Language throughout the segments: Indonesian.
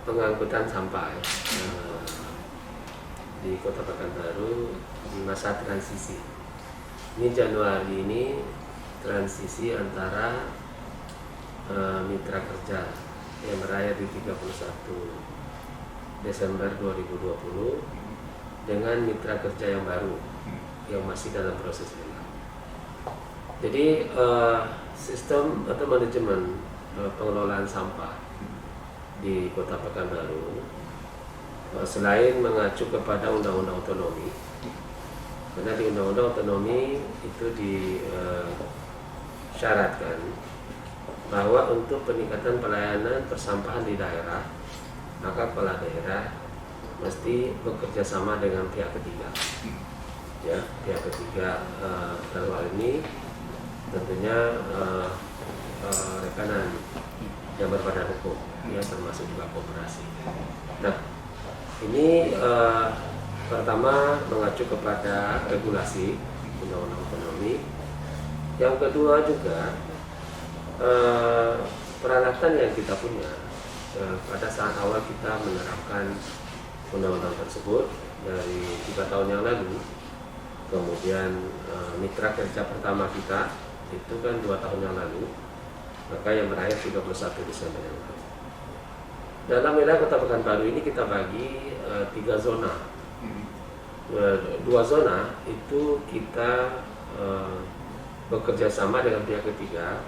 pengangkutan sampah di Kota Pekanbaru di masa transisi. Ini Januari ini transisi antara mitra kerja yang berakhir di 31 Desember 2020 dengan mitra kerja yang baru yang masih dalam proses lelang. Jadi sistem atau manajemen pengelolaan sampah di Kota Pekanbaru selain mengacu kepada Undang-Undang Otonomi, karena di Undang-Undang Otonomi itu disyaratkan bahwa untuk peningkatan pelayanan persampahan di daerah, maka kepala daerah mesti bekerja sama dengan pihak ketiga. Ya, pihak ketiga dalam hal ini tentunya rekanan yang berbadan hukum, ya, termasuk juga koperasi. Nah, ini pertama mengacu kepada regulasi Undang-Undang Otonomi. Yang kedua juga peralatan yang kita punya pada saat awal kita menerapkan undang-undang tersebut dari 3 tahun yang lalu. Kemudian mitra kerja pertama kita itu kan 2 tahun yang lalu, maka yang berakhir 31 Desember yang lalu. Dalam wilayah Kota Pekanbaru ini kita bagi 3 zona. 2 zona itu kita bekerja sama dengan pihak ketiga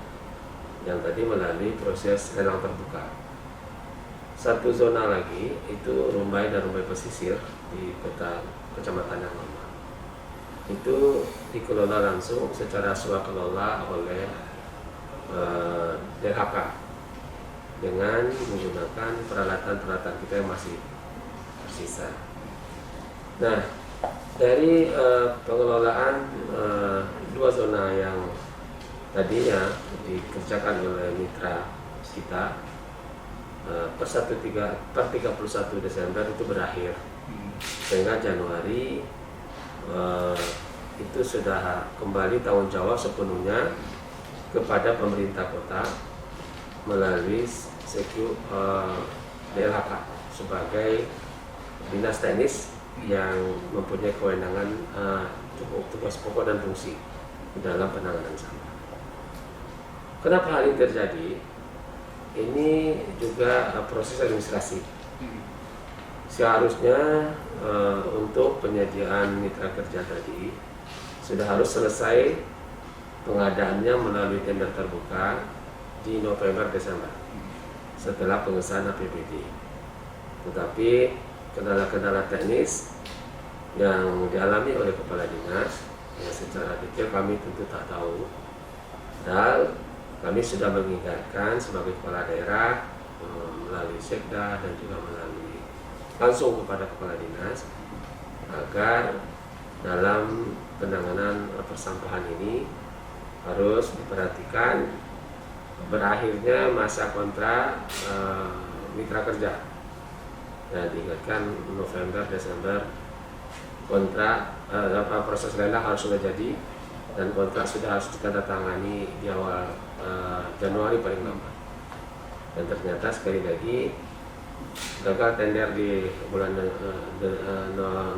yang tadi melalui proses lelang terbuka. 1 zona lagi itu Rumbai dan Rumbai Pesisir di Kecamatan yang lama. Itu dikelola langsung secara swakelola oleh DHK dengan menggunakan peralatan-peralatan kita yang masih tersisa. Nah, dari pengelolaan 2 zona yang tadinya dikerjakan oleh mitra kita per 31 Desember itu berakhir, sehingga Januari itu sudah kembali tanggung jawab sepenuhnya kepada pemerintah kota melalui DLHK sebagai dinas teknis yang mempunyai kewenangan tugas pokok dan fungsi dalam penanganan sampah. Kenapa hal ini terjadi? Ini juga proses administrasi. Seharusnya untuk penyediaan mitra kerja tadi sudah harus selesai pengadaannya melalui tender terbuka di November Desember setelah pengesahan APBD. Tetapi kendala-kendala teknis yang dialami oleh kepala dinas yang secara detail kami tentu tak tahu. Dan kami sudah mengingatkan sebagai kepala daerah melalui Sekda dan juga melalui langsung kepada kepala dinas agar dalam penanganan persampahan ini harus diperhatikan berakhirnya masa kontrak mitra kerja. Dan diingatkan November Desember kontrak proses lelang harus sudah jadi dan kontrak sudah harus ditandatangani di awal Januari paling lambat. Dan ternyata sekali lagi gagal tender di bulan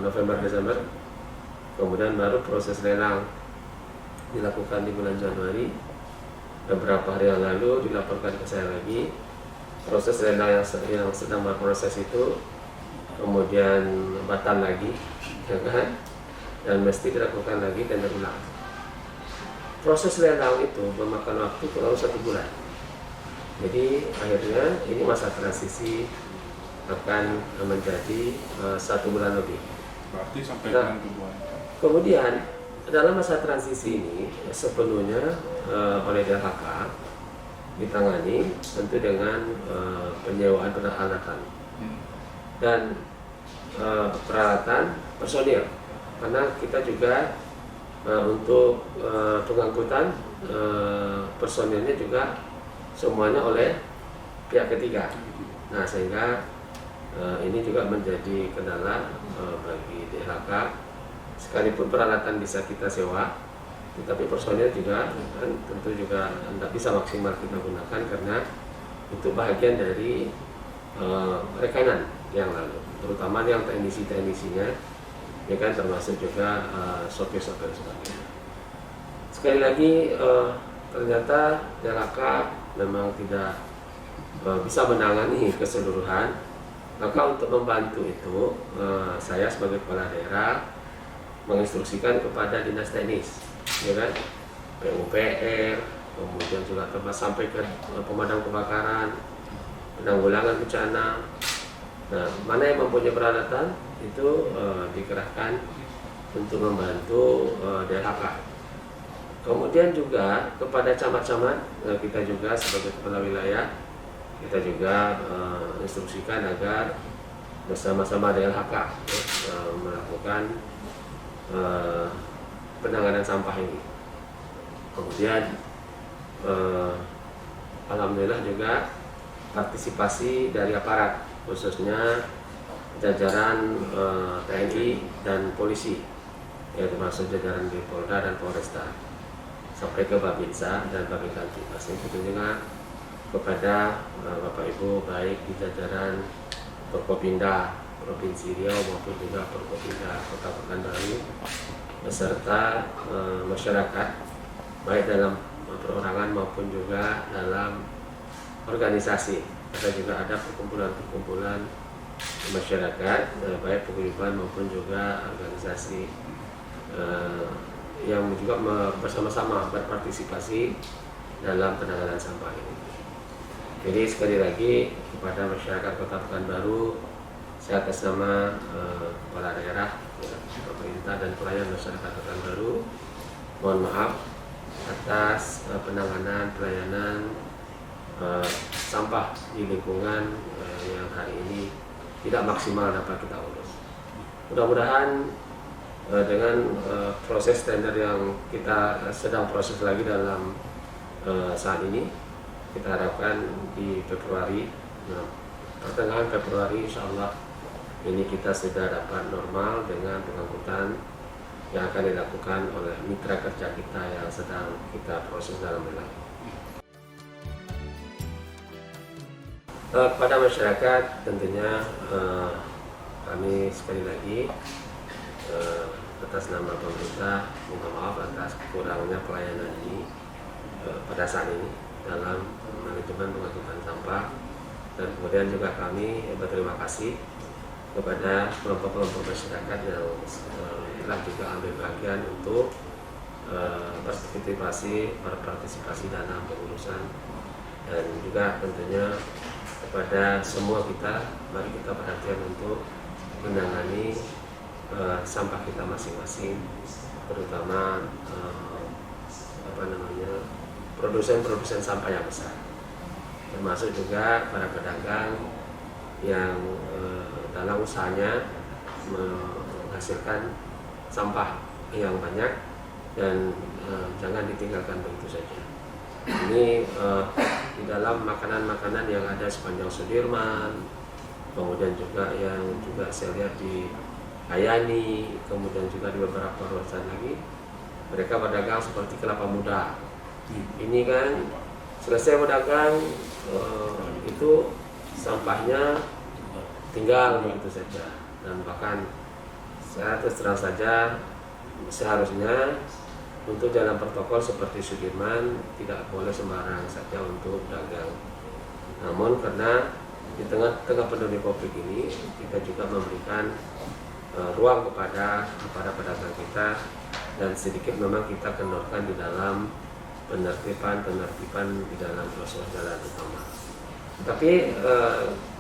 November Desember, kemudian baru proses lelang dilakukan di bulan Januari. Beberapa hari yang lalu dilaporkan ke saya lagi proses lelang yang sedang berproses itu kemudian batal lagi, ya kan? Dan mesti dilakukan lagi tender ulang. Proses lelang itu memakan waktu kurang 1 bulan. Jadi akhirnya ini masa transisi akan menjadi 1 bulan lebih. Berarti sampai bulan kedua. Kemudian dalam masa transisi ini sepenuhnya oleh DHK ditangani tentu dengan penyewaan peralatan dan peralatan personil, karena kita juga untuk pengangkutan personilnya juga semuanya oleh pihak ketiga. Nah, sehingga ini juga menjadi kendala bagi DHK. Sekalipun peralatan bisa kita sewa, tetapi personil juga kan tentu juga tidak bisa maksimal kita gunakan karena itu bagian dari rekanan yang lalu, terutama yang teknisinya, ya kan, termasuk juga sopir-sopir sebagainya. Sekali lagi ternyata DLHK memang tidak bisa menangani keseluruhan. Maka untuk membantu itu, saya sebagai kepala daerah menginstruksikan kepada dinas teknis, ya kan, PUPR, kemudian juga sampai ke pemadam kebakaran, penanggulangan bencana. Nah, mana yang mempunyai peralatan itu dikerahkan untuk membantu DLHK. Kemudian juga kepada camat-camat, kita juga sebagai kepala wilayah, kita juga instruksikan agar bersama-sama DLHK melakukan penanganan sampah ini. Kemudian alhamdulillah juga partisipasi dari aparat, khususnya jajaran TNI dan polisi, ya, termasuk jajaran di Polda dan Polresta, sampai ke Babinsa dan Babinsa Antipas. Itu juga kepada Bapak Ibu baik di jajaran Forkopimda Provinsi Riau maupun juga Forkopimda Kota Pekanbaru, beserta masyarakat baik dalam perorangan maupun juga dalam organisasi. Kita juga ada perkumpulan-perkumpulan masyarakat, baik paguyuban maupun juga organisasi yang juga bersama-sama berpartisipasi dalam penanganan sampah ini. Jadi sekali lagi kepada masyarakat Kota Pekanbaru, saya atas nama kepala daerah, pemerintah dan pelayan masyarakat Pekanbaru, mohon maaf atas penanganan pelayanan sampah di lingkungan yang hari ini tidak maksimal dapat kita urus. Mudah-mudahan dengan proses tender yang kita sedang proses lagi dalam saat ini, kita harapkan di Februari, pertengahan Februari insya Allah ini kita sudah dapat normal dengan pengangkutan yang akan dilakukan oleh mitra kerja kita yang sedang kita proses dalam wilayah. Kepada masyarakat tentunya kami sekali lagi atas nama pemerintah minta maaf atas kurangnya pelayanan ini pada saat ini dalam manajemen pengangkutan sampah, dan kemudian juga kami berterima kasih kepada kelompok-kelompok masyarakat yang telah juga ambil bagian untuk berpartisipasi dalam pengurusan, dan juga tentunya kepada semua kita, mari kita perhatian untuk menangani sampah kita masing-masing, terutama produsen sampah yang besar, termasuk juga para pedagang yang dalam usahanya menghasilkan sampah yang banyak dan jangan ditinggalkan begitu saja. Ini di dalam makanan-makanan yang ada sepanjang Sudirman, kemudian juga yang juga saya lihat di Hayani, kemudian juga di beberapa ruasan lagi, mereka berdagang seperti kelapa muda. Ini kan selesai berdagang itu sampahnya tinggal begitu saja, dan bahkan saya terus terang saja seharusnya untuk jalan protokol seperti Sudirman tidak boleh sembarang saja untuk dagang. Namun karena di tengah pandemi Covid ini kita juga memberikan ruang kepada pedagang kita, dan sedikit memang kita kendorkan di dalam penertiban di dalam proses jalan utama. Tapi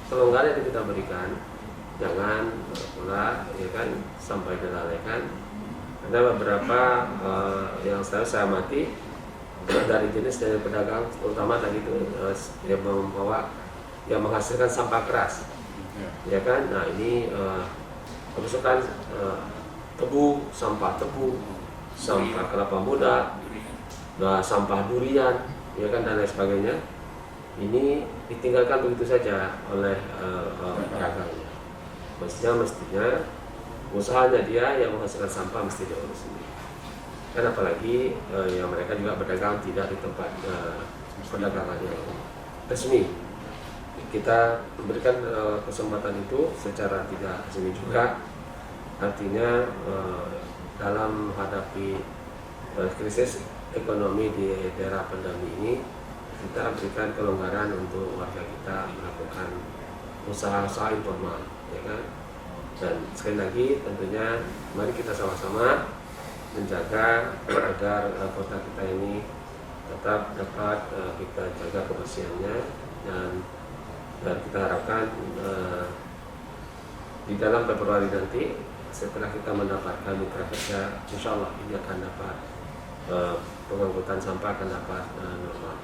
kelonggaran yang kita berikan jangan pula, ya kan, sampai dilalaikan. Ada beberapa yang saya amati dari jenis dari pedagang, terutama tadi itu yang menghasilkan sampah keras, ya kan. Nah ini misalkan tebu, sampah kelapa muda, sampah durian, ya kan, dan lain sebagainya. Ini ditinggalkan begitu saja oleh pedagangnya. Mestinya usahanya dia yang menghasilkan sampah mesti diurus sendiri. Kan apalagi yang mereka juga berdagang tidak di tempat perdagangan yang resmi. kita berikan kesempatan itu secara tidak resmi juga. Artinya dalam menghadapi krisis ekonomi di daerah pandemi ini, kita berikan kelonggaran untuk warga kita melakukan usaha-usaha informal, ya kan? Dan sekali lagi tentunya mari kita sama-sama menjaga agar kota kita ini tetap dapat kita jaga kebersihannya, dan kita harapkan di dalam Februari nanti setelah kita mendapatkan mitra kerja, insya Allah ini akan dapat pengangkutan sampah akan dapat normal.